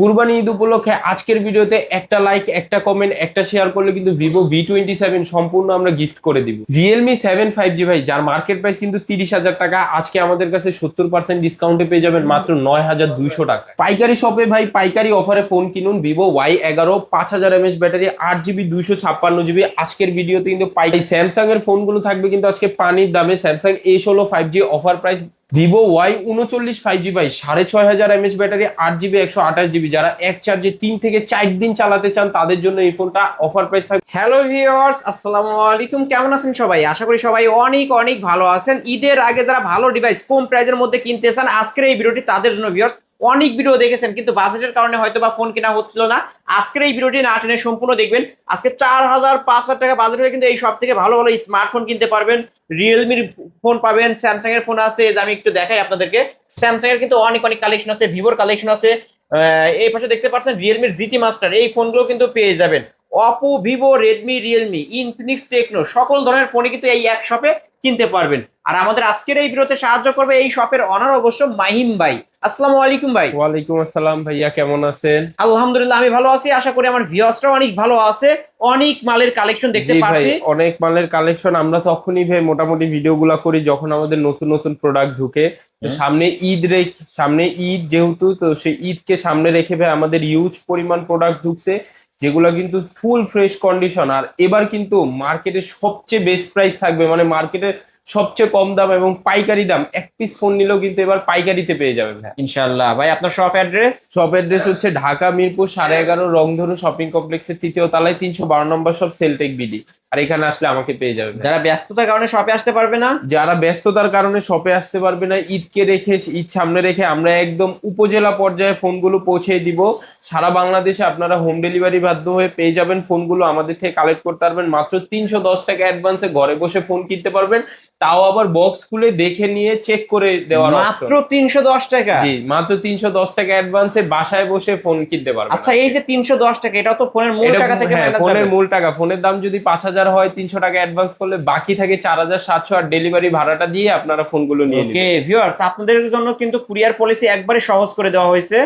কুরবানি ঈদ উপলক্ষে আজকের ভিডিওতে একটা লাইক, একটা কমেন্ট, একটা শেয়ার করলে কিন্তু ভিভো V27 সম্পূর্ণ আমরা গিফট করে দিব। রিয়েলমি 7 5G ভাই, যার মার্কেট প্রাইস কিন্তু 30,000 টাকা, আজকে আমাদের কাছে 70% ডিসকাউন্টে পেয়ে যাবেন মাত্র 9,200 টাকা। পাইকারি শপে ভাই পাইকারি অফারে ফোন কিনুন Vivo Y11 5000 mAh battery 8GB 256GB। আজকের ভিডিওতে কিন্তু স্যামসাং এর ফোনগুলো থাকবে কিন্তু আজকে পানির দামে। Samsung A16 5G offer price Vivo Y39 5G ভাই 6500 mAh ব্যাটারি 8GB 128GB। যারা এক চার্জে 3 থেকে 4 দিন চালাতে চান তাদের জন্য এই ফোনটা অফার প্রাইস থাকবে। হ্যালো ভিউয়ার্স, আসসালামু আলাইকুম। কেমন আছেন সবাই? আশা করি সবাই অনেক অনেক ভালো আছেন। ঈদের আগে যারা ভালো ডিভাইস কম প্রাইসের মধ্যে কিনতে চান, আজকের এই ভিডিওটি তাদের জন্য। ভিউয়ার্স, অনেক ভিডিও দেখেছেন কিন্তু বাজেটের কারণে হয়তো বা ফোন কেনা হচ্ছিল না। আজকের এই ভিডিওটি না টেনে সম্পূর্ণ দেখবেন। আজকে 4000-5000 টাকা বাজেট হলে কিন্তু এই সব থেকে ভালো ভালো স্মার্টফোন কিনতে পারবেন। রিয়েলমির ফোন পাবেন, স্যামসাং এর ফোন আছে, যে আমি একটু দেখাই আপনাদেরকে। স্যামসাং এর কিন্তু অনেক অনেক কালেকশন আছে, ভিভোর কালেকশন আছে। এই পাশে দেখতে পাচ্ছেন রিয়েলমির জিটি মাস্টার, এই ফোনগুলো কিন্তু পেয়ে যাবেন। Oppo, Vivo, Redmi, Realme, Infinix, Tecno সকল ধরনের ফোনই কিন্তু এই এক শপে কিনতে পারবেন। আর আমাদের আজকের এই ভিডিওতে সাহায্য করবে এই শপের অনার অবশ্য মাহিম ভাই। আসসালামু আলাইকুম ভাই। ওয়ালাইকুম আসসালাম ভাইয়া, কেমন আছেন? আলহামদুলিল্লাহ আমি ভালো আছি, আশা করি আমার ভিউয়ার্সরাও অনেক ভালো আছে। অনেক মালের কালেকশন দেখতে জি ভাই, পাচ্ছি। অনেক মালের কালেকশন। আমরা তখনই ভাই মোটামুটি ভিডিওগুলো করি যখন আমাদের নতুন নতুন প্রোডাক্ট ঢুকে। তো সামনে ঈদ যেহেতু, তো সেই ঈদকে সামনে রেখে ভাই আমাদের ইউজ পরিমাণ প্রোডাক্ট ঢুকছে, যেগুলো কিন্তু ফুল ফ্রেশ কন্ডিশন। আর এবার কিন্তু মার্কেটে সবচেয়ে বেস্ট প্রাইস থাকবে, মানে মার্কেটে সবচেয়ে কম দাম এবং পাইকারি দাম। এক পিস ফোন নিলেও কিন্তু এবার পাইকারিতে পেয়ে যাবেন ভাই। ইনশাআল্লাহ ভাই, আপনার শপ অ্যাড্রেস? শপ অ্যাড্রেস হচ্ছে ঢাকা মিরপুর 11.5 রংধনু শপিং কমপ্লেক্সের 3য় তলায় 312 নম্বর শপ, সেলটেক বিডি। আর এখানে আসলে আমাকে পেয়ে যাবেন। যারা ব্যস্ততার কারণে শপে আসতে পারবে না, যারা ব্যস্ততার কারণে শপে আসতে পারবে না, ঈদকে রেখে, ঈদ সামনে রেখে আমরা একদম উপজেলা পর্যায়ে ফোনগুলো পৌঁছে দিব। সারা বাংলাদেশে আপনারা হোম ডেলিভারি বাধ্য হয়ে পেয়ে যাবেন। ফোনগুলো আমাদের থেকে কালেক্ট করতে পারবেন মাত্র 310 টাকা অ্যাডভান্সে, ঘরে বসে ফোন কিনতে পারবেন। তাও আবার বক্স খুলে দেখে নিয়ে চেক করে দেওয়ার মাত্র অপশন। 310 টাকা? জি, মাত্র 310 টাকা অ্যাডভান্সে বাসায় বসে ফোন কিনতে পারবেন। আচ্ছা, এই যে 310 টাকা, এটা তো ফোনের মূল টাকা থেকে হ্যাঁ, মাইনাস ফোনের যাবে। মূল টাকা। ফোনের দাম যদি 5,000 হয়, 300 টাকা অ্যাডভান্স করলে বাকি থাকে 4,700, আর ডেলিভারি ভাড়াটা দিয়ে আপনারা ফোনগুলো নিয়ে ওকে নেবেন। ভিউয়ার্স, আপনাদের জন্য কিন্তু কুরিয়ার পলিসি একবারে সহজ করে দেওয়া হয়েছে।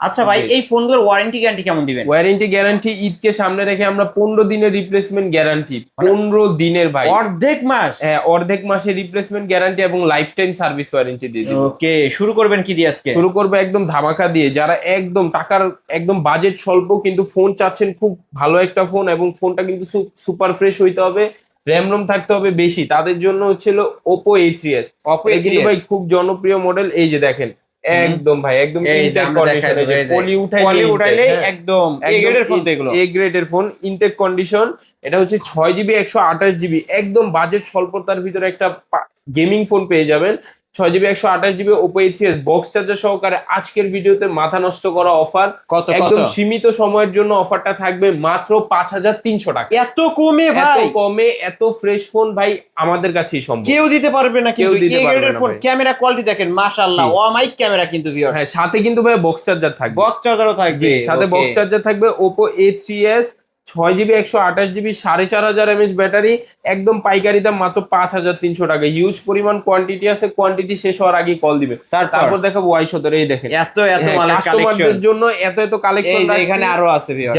আচ্ছা ভাই, জি। এই ফোনগুলোর ওয়ারেন্টি গ্যারান্টি কেমন দিবেন? ওয়ারেন্টি গ্যারান্টি ঈদকে সামনে রেখে আমরা 15 দিনের রিপ্লেসমেন্ট গ্যারান্টি। 15 দিনের ভাই। অর্ধেক মাস? হ্যাঁ, অর্ধেক মাসের রিপ্লেসমেন্ট গ্যারান্টি এবং লাইফ টাইম সার্ভিস ওয়ারেন্টি দিয়ে দিব। ওকে, শুরু করবেন কি দিয়ে আজকে? শুরু করবে একদম ধামাকা দিয়ে। যারা একদম টাকার একদম বাজেট স্বল্প কিন্তু ফোন চাচ্ছেন, খুব ভালো একটা ফোন, এবং ফোনটা কিন্তু সুপার ফ্রেশ হইতে হবে, র্যাম রোম থাকতে হবে বেশি, তাদের জন্য হচ্ছিল Oppo A3s। Oppo এটা কিন্তু A3s ভাই খুব জনপ্রিয় মডেল। এই যে দেখেন, একদম ভাই একদম এই যে ইনটেক আমরা দেখাই কন্ডিশনে, যে দেবো, পলি পলি উঠাইলে হ্যাঁ, একদম এ গ্রেডের ফোন তো এগুলো। এ গ্রেডের ফোন, ইনটেক কন্ডিশন। এটা হচ্ছে 6GB 128GB, একদম বাজেট স্বল্পতার ভিতরে একটা গেমিং ফোন পেয়ে যাবেন। 6GB 128GB Oppo A3s box charger সহকারে। আজকের ভিডিওতে মাথা নষ্ট করা অফার, কত একদম কত? সীমিত সময়ের জন্য অফারটা থাকবে মাত্র 5,300 টাকা। এত কমে এত ভাই? কমে এত ফ্রেশ ফোন ভাই আমাদের কাছেই সম্ভব। কেউ দিতে পারবে না কেউ কিন্তু। দিতে এ পারবে গ্রেডের না ফোন, ভাই। ক্যামেরা কোয়ালিটি দেখেন মাশাআল্লাহ, জি। অমাইক ক্যামেরা কিন্তু ভিউয়ার্স। হ্যাঁ, সাথে কিন্তু ভাই বক্স চার্জার থাকবে। বক্স চার্জারও থাকবে? জি, সাথে Okay. বক্স চার্জার থাকবে। Oppo A3s 6GB 128GB 4500 mAh battery, একদম পাইকারি দাম মাত্র 5,300 টাকা। হিউজ পরিমাণ কোয়ান্টিটি আছে, কোয়ান্টিটি শেষ হওয়ার আগে কল দিবে। তারপর দেখাবো Y17। এই দেখেন, এত এত হ্যাঁ, মালের কাস্টমারদের কালেকশন জন্য এত এত কালেকশন এই যে রাখছি, এখানে আরো আছে ভিউয়ার্স।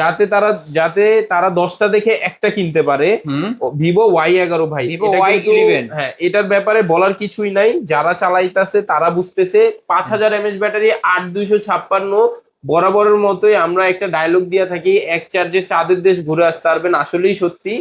যাতে তারা 10টা দেখে একটা কিনতে পারে। ভিভো Y11 ভাই, Vivo এটা কিন্তু Y11 হ্যাঁ, এটার ব্যাপারে বলার কিছুই নাই। যারা চালাইতাছে তারা বুঝতেছে। 5,000 mAh ব্যাটারি 8256, বরাবরের মতোই আমরা একটা ডায়লগ দিয়ে থাকি, এক চার্জে চাঁদের দেশ ঘুরে আসতে পারবেন। আসলেই সত্যি।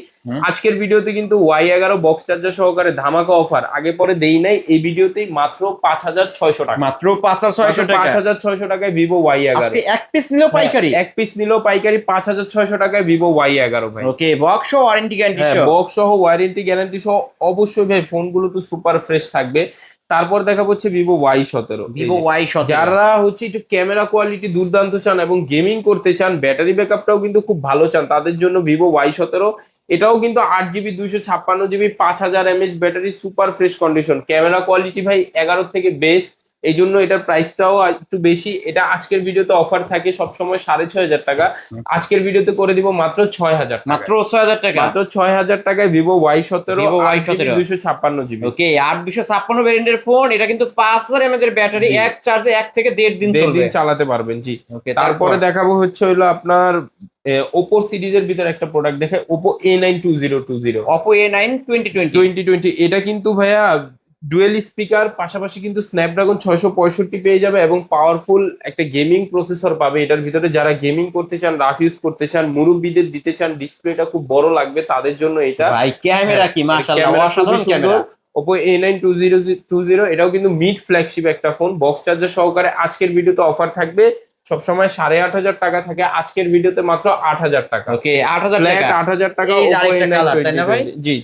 আজকের ভিডিওতে কিন্তু Y11 বক্স চার্জার সহকারে ধামাকা অফার, আগে পরে দেই নাই, এই ভিডিওতেই মাত্র 5,600 টাকা। মাত্র 5,600 টাকা। 5,600 টাকায় ভিভো Y11। আজকে এক পিস নিলেও পাইকারি? এক পিস নিলেও পাইকারি 5,600 টাকায় ভিভো Y11 ভাই। ওকে, বক্স ও ওয়ারেন্টি গ্যারান্টি হ্যাঁ, সহ? বক্স সহ, ওয়ারেন্টি গ্যারান্টি সহ। অবশ্যই ভাই, ফোনগুলো তো সুপার ফ্রেশ থাকবে। তারপর দেখা হচ্ছে ভিভো Y17। ভিভো Y17 যারা হচ্ছে একটু ক্যামেরা কোয়ালিটি দুর্দান্ত চান এবং গেমিং করতে চান, ব্যাটারি ব্যাকআপটাও কিন্তু খুব ভালো চান, তাদের জন্য ভিভো Y17। এটাও কিন্তু 8GB 256GB 5,000 mAh battery, super fresh condition. Camera quality ভাই 11 থেকে বেস্ট, এই জন্য এটার প্রাইসটাও একটু বেশি। এটা আজকের ভিডিওতে অফার থাকে সবসময় 6,500 টাকা, আজকের ভিডিওতে করে দিব মাত্র 6,000 টাকা। মাত্র 6,000 টাকা, মাত্র 6,000 টাকায় Vivo Y17 Vivo Y17 256GB। ওকে 8256 ভেরিয়েন্টের ফোন, এটা কিন্তু 5000 mAh এর ব্যাটারি, জি। এক চার্জে 1 থেকে 1.5 দিন 1.5 চলবে। দিন চালাতে পারবেন। জি। ওকে তারপরে দেখাবো হচ্ছে হলো আপনার ওপো সিরিজের ভিতরে একটা প্রোডাক্ট দেখে, ওপো A9 2020 Oppo A9 2020। 2020। এটা কিন্তু ভাইয়া ডুয়েল স্পিকার, পাশাপাশি কিন্তু স্ন্যাপড্রাগন 665 পেয়ে যাবে এবং পাওয়ারফুল একটা গেমিং প্রসেসর পাবে এটার ভিতরে। যারা গেমিং করতে চান, রাফ ইউজ করতে চান, মুরব্বিদের দিতে চান, ডিসপ্লেটা খুব বড় লাগবে তাদের জন্য এটা। ভাই ক্যামেরা কি মাশাআল্লাহ, ক্যামেরা খুবই অসাধারণ ক্যামেরা। সুন্দর। Oppo A9 2020 এটাও কিন্তু মিড ফ্ল্যাগশিপ একটা ফোন, বক্স চার্জার সহকারে। আজকের ভিডিওতে অফার থাকবে, সবসময় 8,500 টাকা থাকে, আজকের ভিডিওতে মাত্র 8,000 টাকা। ওকে 8000 ফ্ল্যাট টাকা। 8,000 টাকা। এই যে Oppo আরেকটা A9 কালার, তাই না ভাই? 2020 জি,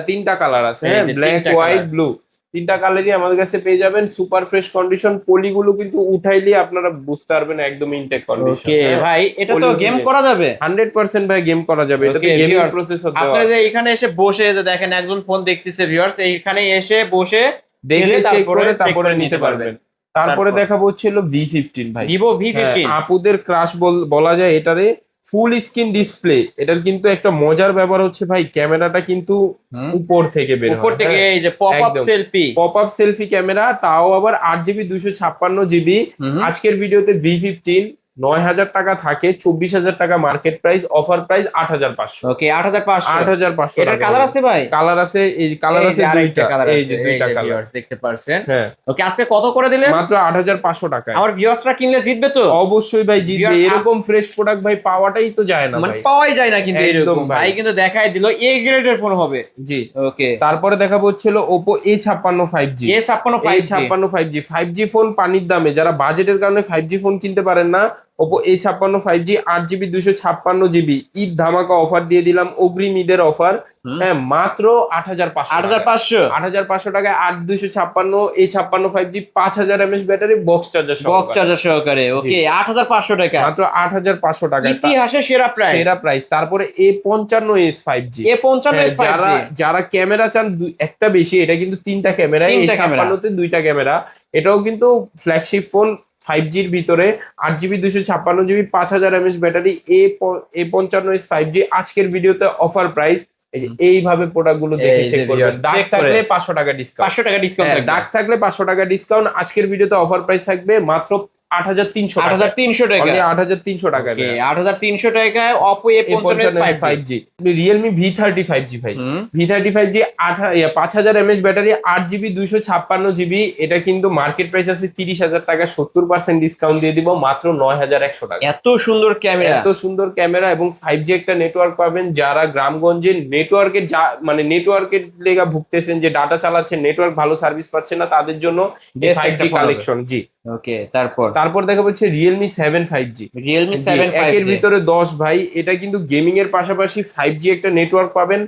তিনটা কালার আছে। এই হ্যাঁ, যে ব্ল্যাক, তিনটা হোয়াইট, colour। ব্লু, তিনটা কালারই আমাদের কাছে পেয়ে যাবেন। সুপার ফ্রেশ কন্ডিশন, পলিগুলো কিন্তু উঠাইলে আপনারা বুঝতে পারবেন একদম ইনটেক কন্ডিশন। ওকে ভাই এটা তো গেম করা যাবে 100% ভাই গেম করা যাবে, এটাতে Okay, গেমিং viewers, প্রসেসর দেওয়া আপনারা যে আছে। এখানে এসে বসে যে দেখেন একজন ফোন দেখতেছে ভিউয়ার্স, এইখানে এসে বসে দেখে খেলে চেক করে check তারপরে করে নিতে পারবেন। তারপরে তারপর? দেখাবো হচ্ছে হলো V15 ভাই। ভিভো হ্যাঁ, V15। আপুদের ক্রাশ বলা যায় এটারে। ফুল স্ক্রিন ডিসপ্লে, এটার কিন্তু একটা মজার ব্যাপার হচ্ছে ভাই, ক্যামেরাটা কিন্তু উপর থেকে বের হয়। উপর থেকে এই যে পপ আপ একদম। Selfie. Pop up selfie camera, তাও আবার 8GB 256GB। আজকের ভিডিওতে V15 9,000 টাকা থাকে, 24,000 টাকা মার্কেট প্রাইস, অফার প্রাইস 8,500। ওকে 8500। 8,500 এটার টাকা। কালার আছে ভাই? কালার আছে, এই কালার এই আছে যে আরেকটা দুইটা, কালার এই আছে, যে দুইটা কালার। ভিউয়ার্স দেখতে পারছেন। হ্যাঁ, ওকে আজকে কত করে দিলেন? মাত্র 8,500 টাকায়। আমার ভিউয়ার্সরা কিনলে জিতবে তো? অবশ্যই ভাই জিতবে, Viewers, এরকম ফ্রেশ প্রোডাক্ট ভাই পাওয়াটাই তো যায় না মানে ভাই। পাওয়াই যায় না কিন্তু একদম এরকম। ভাই। ভাই কিন্তু দেখাই দিল এ গ্রেডের ফোন হবে। জি। ওকে তারপরে দেখাবো হচ্ছে হলো Oppo A56 5G। A56 A56 5G 5G phone পানির দামে, যারা বাজেটের কারণে 5G ফোন কিনতে পারেন না, Oppo A56 5G 8GB 256GB Eid ধামাকা অফার দিয়ে দিলাম, অগ্রিম ঈদের অফার। হ্যাঁ, মাত্র 8,500। 8500। 8,500 টাকায় 8,256 A56 5G 5000 mAh battery, box charger box charger সহকারে। ওকে 8500 টাকা, মাত্র 8,500 টাকায়। ইতিহাসে সেরা প্রাইস। সেরা প্রাইস। তারপরে A55s 5G। A55s 5G। যারা ক্যামেরা চান একটা বেশি, এটা কিন্তু তিনটা ক্যামেরা, এই তিনটা ক্যামেরা। 56তে দুইটা ক্যামেরা। এটাও কিন্তু ফ্ল্যাগশিপ ফোন, 5Gর ভিতরে, 8GB 256GB 5000 mAh battery, A55s 5G। আজকের ভিডিওতে অফার প্রাইস। এই যে এইভাবে প্রোডাক্ট গুলো দেখে এই যে চেক করবেন। viewers, দাগ check থাকলে করে। 500 টাকা ডিসকাউন্ট। 500 টাকা ডিসকাউন্ট থাকবে। দাগ থাকলে 500 টাকা ডিসকাউন্ট। আজকের ভিডিওতে অফার প্রাইস থাকবে মাত্র 8,300 টাকা। 8300 টাকা। Only 8,300 টাকায়। ওকে 8300 টাকায় Oppo A55s 5G। Realme V30 5G ভাই। V30 5G 5000 mAh battery, 8GB 256GB। এটা কিন্তু মার্কেট প্রাইস আছে 30,000 টাকা, 70% ডিসকাউন্ট দিয়ে দিব মাত্র 9,100 টাকা। এত সুন্দর ক্যামেরা। এত সুন্দর ক্যামেরা এবং 5G একটা নেটওয়ার্ক পাবেন। যারা গ্রামগঞ্জে নেটওয়ার্কের নেটওয়ার্কের লেগা ভুগতেছেন, যে ডাটা চালাচ্ছেন, নেটওয়ার্ক ভালো সার্ভিস পাচ্ছেন না, তাদের জন্য Best 5G একটা phone হবে। কালেকশন। জি। ওকে তারপর দেখা হচ্ছে Realme 7 5G। Realme জি, 7 একের 5G। ভিতরে 10 ভাই। এটা কিন্তু গেমিং এর পাশাপাশি 5G একটা নেটওয়ার্ক পাবেন,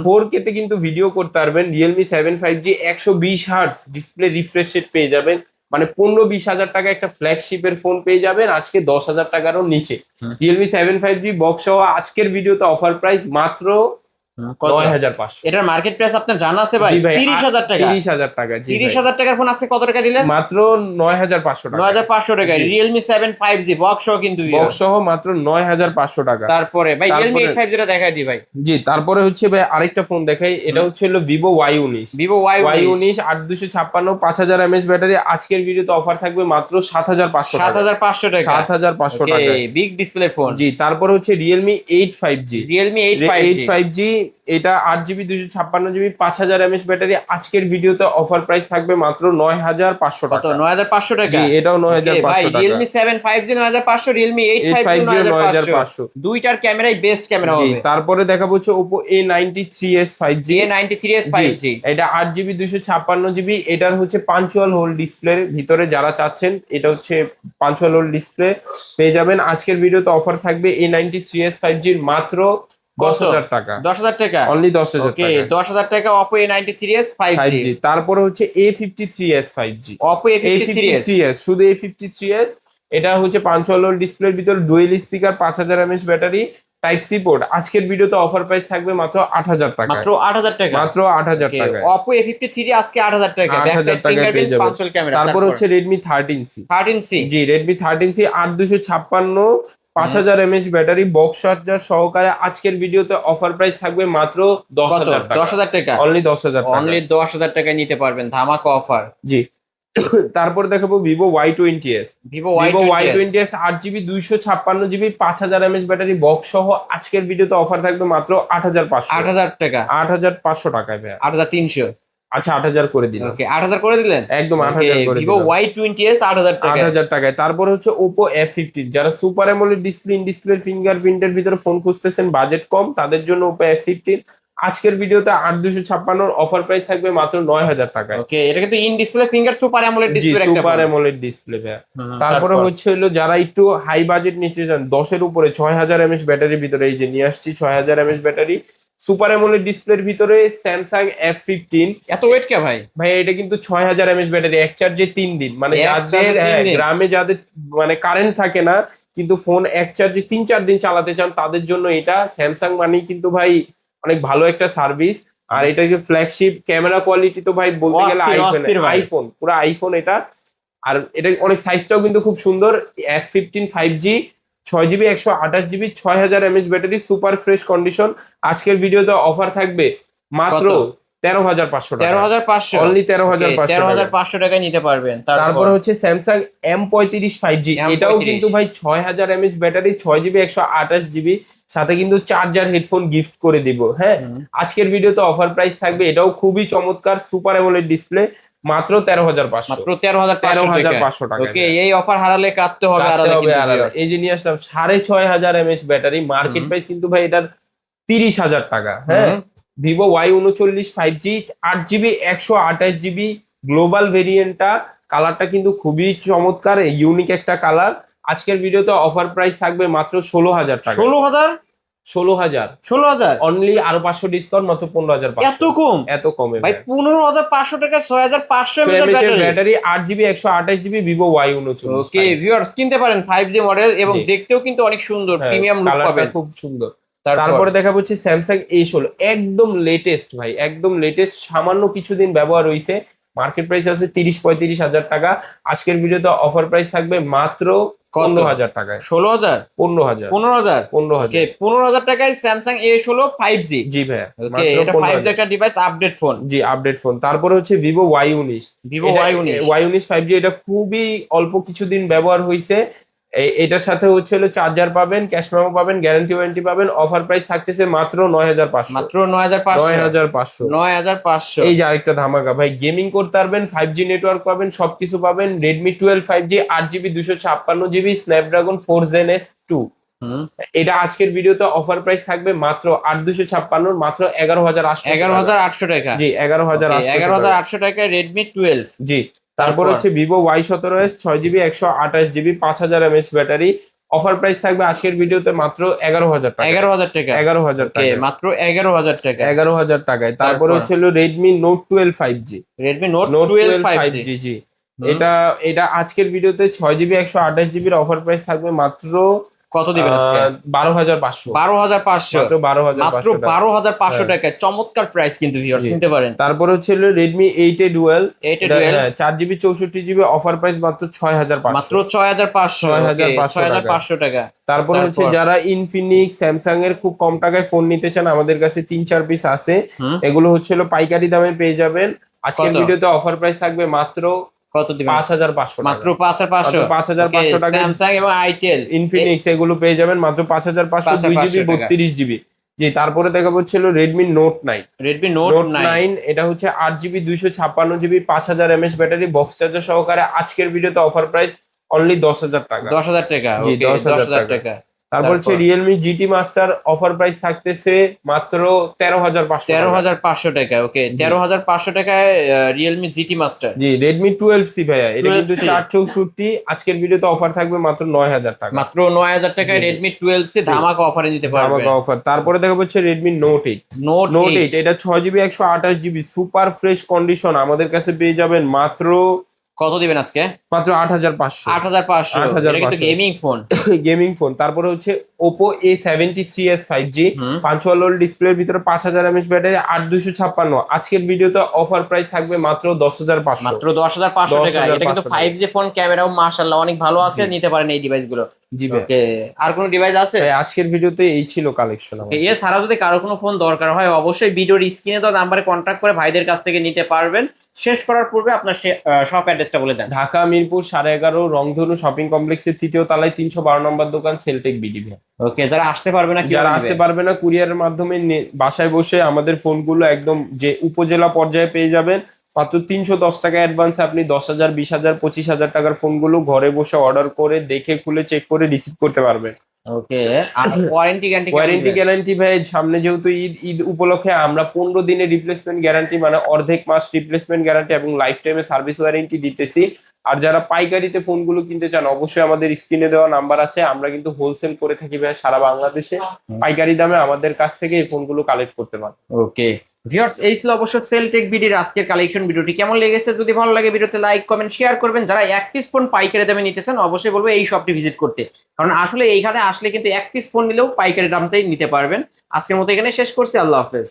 4K তে কিন্তু ভিডিও করতে পারবেন। Realme 7 5G 120 hertz display refresh rate পেয়ে যাবেন, মানে 15-20 হাজার টাকা একটা ফ্ল্যাগশিপের ফোন পেয়ে যাবেন আজকে 10,000 টাকারও নিচে। Realme 7 5G বক্স সহ আজকের ভিডিওতে অফার প্রাইস মাত্র 9,500। এটার মার্কেট প্রাইস আপনার জানা আছে ভাই? জি ভাই, 30,000 টাকা। 30,000 টাকা। জি ভাই। 30,000 টাকার ফোন আজকে কত টাকা দিলেন? মাত্র 9,500 টাকা। 9500 টাকা। জি। Realme 7 5G বক্স সহ কিন্তু বক্স সহ মাত্র 9,500 টাকা। তারপরে ভাই Realme 8 5G টা দেখাই দিই ভাই। জি। তারপরে হচ্ছে ভাই আরেকটা ফোন দেখাই, এটা হচ্ছে হলো Vivo Y19। Vivo Y19 8256 5000 mAh battery, আজকের ভিডিওতে অফার থাকবে মাত্র 7,500 টাকা। 7500 টাকা। 7,500 টাকা। Big display phone. জি। তারপরে হচ্ছে Realme 8 5G। Realme 8 8 5G। 5G এটা 8GB 256GB 5000 mAh ব্যাটারি, আজকের ভিডিওতে অফার প্রাইস থাকবে মাত্র 9,500 কত? টাকা। 9500 টাকা। জি, এটাও 9,500 টাকা। Realme 7 5G 9500, Realme 8 8 5G 5G 9500। 9,500। দুইটার ক্যামেরাই বেস্ট ক্যামেরা জি। হবে। তারপরে দেখাবো হচ্ছে Oppo A93s 5G। A93s 5G। এটা 8GB 256GB। এটার হচ্ছে পাঞ্চুয়াল হোল ডিসপ্লের ভিতরে, যারা চাচ্ছেন এটা হচ্ছে পাঞ্চুয়াল হোল ডিসপ্লে পেয়ে যাবেন। আজকের ভিডিওতে অফার থাকবে A93s 5G মাত্র 10,000 টাকা। 10,000 টাকা। অনলি 10,000 ওকে টাকা। 10,000 টাকা Oppo A93s 5G। 5G। তারপরে হচ্ছে A53s 5G। Oppo A53s। A53s, শুধু A53s। এটা হচ্ছে পাঞ্চুয়াল হোল ডিসপ্লের ভিতর, dual speaker, 5000 mAh battery, type C port. আজকের ভিডিওতে অফার প্রাইস থাকবে মাত্র 8,000 টাকা, মাত্র 8,000 টাকা, মাত্র 8,000 টাকা। Oppo A53 আজকে 8,000 টাকা, ব্যাক 8,000 সাইড টাকায় পেয়ে ফিঙ্গারপ্রিন্ট, যাবেন। পাঁচল ক্যামেরা। তারপর হচ্ছে Redmi 13C। 13C, জি, Redmi 13C 8256, 5000 mAh battery, box charger সহকারে আজকের ভিডিওতে অফার প্রাইস থাকবে মাত্র 10,000 টাকা, 10,000 টাকা, অনলি 10,000 টাকা, অনলি 10,000 টাকায় নিতে পারবেন, ধামাকা অফার। জি। তারপর দেখাবো Vivo Y20s। Vivo Vivo Y20s, Y20s 8GB 256GB 5000 mAh battery, box সহ আজকের ভিডিওতে অফার থাকবে মাত্র 8,500, 8,000 টাকা, 8,500 টাকায় ভাই। 8,300। আচ্ছা 8,000 করে দিলাম, ওকে, 8,000 করে দিলেন, একদম 8,000 করে Vivo দিলাম, Y20s 8,000 টাকা, 8,000 টাকায়। তারপর হচ্ছে Oppo F15, যারা super AMOLED display, in display ফিঙ্গারপ্রিন্টের ভিতরে ফোন খুঁজতেছেন, বাজেট কম, তাদের জন্য Oppo F15 আজকের ভিডিওতে 8256 অফার প্রাইস থাকবে মাত্র 9,000 টাকায়। ওকে, এটা কিন্তু in display finger super AMOLED G, display একটা সুপার ফোন। অ্যামোলেড ডিসপ্লে ভাই। হুম, তারপরে হচ্ছে হলো যারা একটু হাই বাজেট নিতে চান, 10 এর উপরে 6000 mAh ব্যাটারির ভিতরে, এই যে নিয়ে আসছি 6000 mAh ব্যাটারি সুপার অ্যামোলেড ডিসপ্লের ভিতরে Samsung F15। এত ওয়েট কে ভাই? ভাই এটা কিন্তু 6000 mAh ব্যাটারি, এক চার্জে 3 দিন, মানে এক যাদের চার্জে 3 দিন? গ্রামে যাদের মানে কারেন্ট থাকে না কিন্তু ফোন এক চার্জে 3-4 দিন চালাতে চান, তাদের জন্য এটা স্যামসাং মানে কিন্তু ভাই অনেক ভালো একটা সার্ভিস। আর এটা যে ফ্ল্যাগশিপ, ক্যামেরা কোয়ালিটি তো ভাই বলতে গেলে অস্থির ভাই। আইফোন, পুরো আইফোন এটা। আর এটা অনেক সাইজটাও কিন্তু খুব সুন্দর। F15 5G 6GB 128GB 6000 mAh battery, super fresh condition. আজকের ভিডিওতে অফার থাকবে মাত্র কত? 13,500 টাকা, 13,500, অনলি 13,500 টাকা। 13,500 টাকায় নিতে পারবেন। তারপর হচ্ছে স্যামসাং M35 5G, এটাও M35 কিন্তু ভাই 6000 mAh ব্যাটারি, 6GB 128GB, সাথে কিন্তু চার্জার হেডফোন গিফট করে দিব। হ্যাঁ, আজকের ভিডিওতে অফার প্রাইস থাকবে, এটাও খুবই চমৎকার সুপার অ্যামোলেড ডিসপ্লে, মাত্র 13,500, মাত্র 13,500 টাকা। ওকে, এই অফার হারালে কাটতে হবে আলাদা কিন্তু viewers। এই যে নিয়ে আসলাম 6500 mAh ব্যাটারি, মার্কেট প্রাইস কিন্তু ভাই এটার 30,000 টাকা। হ্যাঁ, Vivo Y39 5G 8GB 128GB global ভেরিয়েন্টটা, কালারটা কিন্তু খুবই চমৎকার, ইউনিক একটা কালার। আজকের ভিডিওতে অফার প্রাইস থাকবে মাত্র 16,000 টাকা, 16,000, 16,000, 16,000, অনলি আরো 500 ডিসকাউন্ট, মাত্র 15,500। এত কম? এত কমে ভাই 15,500 টাকা 6,500 mAh battery, battery 8GB 128GB Vivo Y39। Okay viewers, কিনতে পারেন 5G মডেল, এবং জি। দেখতেও কিন্তু অনেক সুন্দর, হ্যাঁ, প্রিমিয়াম লুক কালারটা পাবেন। খুব সুন্দর। তারপরে দেখা হচ্ছে স্যামসাং A16, একদম লেটেস্ট ভাই, একদম লেটেস্ট, সামান্য কিছুদিন ব্যবহার হয়েছে, মার্কেট প্রাইস আছে 30-35 হাজার টাকা। আজকের ভিডিওতে অফার প্রাইস থাকবে মাত্র 15,000 টাকায়। 16,000, 15,000, 15,000, 15,000। ওকে 15,000 টাকায় স্যামসাং A16 5G। জি ভাইয়া, ওকে, মাত্র এটা 5G 15,000। একটা ডিভাইস, আপডেট ফোন। জি, আপডেট ফোন। তারপরে হচ্ছে Vivo Y19, Vivo Y19, Y19 5G, এটা খুবই অল্প কিছুদিন ব্যবহার হয়েছে। এটার সাথে হচ্ছে হলো চার্জার পাবেন, ক্যাশ মেমো পাবেন, গ্যারান্টি ওয়ারেন্টি পাবেন। অফার প্রাইস থাকতেছে মাত্র 9,500, মাত্র 9,500, 9,500। 9,500। এই যে আরেকটা ধামাকা ভাই, গেমিং করতে পারবেন, 5G নেটওয়ার্ক পাবেন, সবকিছু পাবেন। Redmi 12 5G 8GB 256GB Snapdragon 4 Gen S 2। এটা আজকের ভিডিওতে অফার প্রাইস থাকবে মাত্র 8,256, মাত্র 11,800, 11,800 টাকা। জি, 11,800, 11,800 টাকায় Redmi 12। জি। তারপর হচ্ছে Vivo Y17s 6GB 128GB 5000 mAh battery, offer price থাকবে আজকের ভিডিওতে মাত্র 11,000 টাকা, 11,000 টাকা, 11,000 ওকে টাকা, মাত্র 11,000 টাকা, 11,000 টাকায়। তারপরে হচ্ছে হলো Redmi Note 12 5G, Redmi Note Note 12 12 5G। 5G, জি। এটা আজকের ভিডিওতে 6GB 128GB এর অফার প্রাইস থাকবে মাত্র কত দিবেন আজকে? 12,500, 12,500, মাত্র 12,500 মাত্র 12,500 টাকা। চমৎকার প্রাইস কিন্তু ভিউয়ার্স, জি। নিতে পারেন। তারপর হচ্ছে হলো Redmi 8A Dual, 8A Dual, 4GB 64GB offer price মাত্র 6,500, মাত্র 6,500, 6,500 টাকা। তারপর হচ্ছে যারা ইনফিনিক্স স্যামসাং এর খুব কম টাকায় ফোন নিতে চান, আমাদের কাছে 3-4 পিস আছে, এগুলো হচ্ছে হলো পাইকারি দামে পেয়ে যাবেন। আজকের ভিডিওতে অফার প্রাইস থাকবে মাত্র কত দিবেন? 5,500, মাত্র 5,500, 5,500 টাকা। স্যামসাং এবং আইটেল, ইনফিনিক্স এগুলো পেয়ে যাবেন মাত্র 5,500, 2GB 32GB। জি। তারপরে দেখা হচ্ছে হলো Redmi Note 9, Redmi Note 9, এটা হচ্ছে 8GB 256GB 5000 mAh battery, box charger সহকারে। আজকের ভিডিওতে অফার প্রাইস অনলি 10,000 টাকা, 10,000 টাকা, জি, ওকে 10,000 টাকা। তারপর হচ্ছে Realme GT Master, offer price থাকতেছে মাত্র 13,500, 13,500 টাকা, ওকে 13,500 টাকায় Realme GT Master। জি। Redmi 12C ভাইয়া, এটা কিন্তু 12C, 464, আজকের ভিডিওতে অফার থাকবে মাত্র 9,000 টাকা, মাত্র 9,000 টাকায় জি। Redmi 12C ধামাকা অফারে নিতে পারবেন, ধামাকা অফার। তারপরে দেখা হচ্ছে Redmi Note 8, Note Note 8, 8 এটা 6GB 128GB super fresh condition, আমাদের কাছে পেয়ে যাবেন মাত্র কত দিবেন আজকে? মাত্র 8500। 8500। এটা কিন্তু 8500 গেমিং ফোন। Gaming phone. তারপরে হচ্ছে Oppo A73s 5G, 512 ডিসপ্লের ভিতরে 5000 mAh ব্যাটারি, 8256। আজকের ভিডিওতে অফার প্রাইস থাকবে মাত্র 10500। মাত্র 10500 টাকা। এটা কিন্তু 10500 5G ফোন, ক্যামেরাও মাশাআল্লাহ অনেক ভালো আছে, নিতে পারেন এই ডিভাইসগুলো। জি ভাই। ওকে, আর কোন ডিভাইস আছে? ভাই আজকের ভিডিওতে এই ছিল কালেকশন আমার। এছাড়া যদি কারো কোনো ফোন দরকার হয় অবশ্যই ভিডিওর স্ক্রিনে দেওয়া নাম্বারে কন্ট্যাক্ট করে ভাইদের কাছ থেকে নিতে পারবেন। শেষ করার পূর্বে আপনার শপ অ্যাড্রেসটা বলে দেন। ঢাকা মিরপুর 11.5 রংধনু শপিং কমপ্লেক্সের 3য় তলায় 312 নম্বর দোকান, সেলটেক বিডি। ওকে, যারা আসতে পারবে না, যারা আসতে পারবে না কুরিয়ারের মাধ্যমে বাসায় বসে আমাদের ফোনগুলো একদম যে উপজেলা পর্যায়ে পেয়ে যাবেন। মাত্র 310 টাকা অ্যাডভান্সে আপনি 10,000, 20,000, 25,000 টাকার ফোনগুলো ঘরে বসে অর্ডার করে দেখে খুলে চেক করে রিসিভ করতে পারবেন। ওকে, আর ওয়ারেন্টি গ্যারান্টি ভাই, সামনে যেহেতু ঈদ উপলক্ষে আমরা 15 দিনের রিপ্লেসমেন্ট গ্যারান্টি, মানে অর্ধেক মাস রিপ্লেসমেন্ট গ্যারান্টি এবং লাইফ টাইমে সার্ভিস ওয়ারেন্টি দিতেছি। আর যারা পাইকারিতে ফোনগুলো কিনতে চান অবশ্যই আমাদের স্ক্রিনে দেওয়া নাম্বার আছে, আমরা কিন্তু হোলসেল করে থাকি ভাই সারা বাংলাদেশে। পাইকারি দামে আমাদের কাছ থেকে এই ফোনগুলো কালেক্ট করতে পারেন। ওকে ভিউয়ার্স, এই ছিল অবশ্য সেলটেক বিডির আজকের কালেকশন। ভিডিওটি কেমন লেগেছে যদি ভালো লাগে ভিডিওতে লাইক কমেন্ট শেয়ার করবেন। যারা এক পিস ফোন পাইকারি দামে নিতেছেন অবশ্যই বলবো এই শপটি ভিজিট করতে, কারণ আসলে এইখানে আসলে কিন্তু এক পিস ফোন নিলেও পাইকারি দামটাই নিতে পারবেন। আজকের মতো এখানে শেষ করছি, আল্লাহ হাফেজ।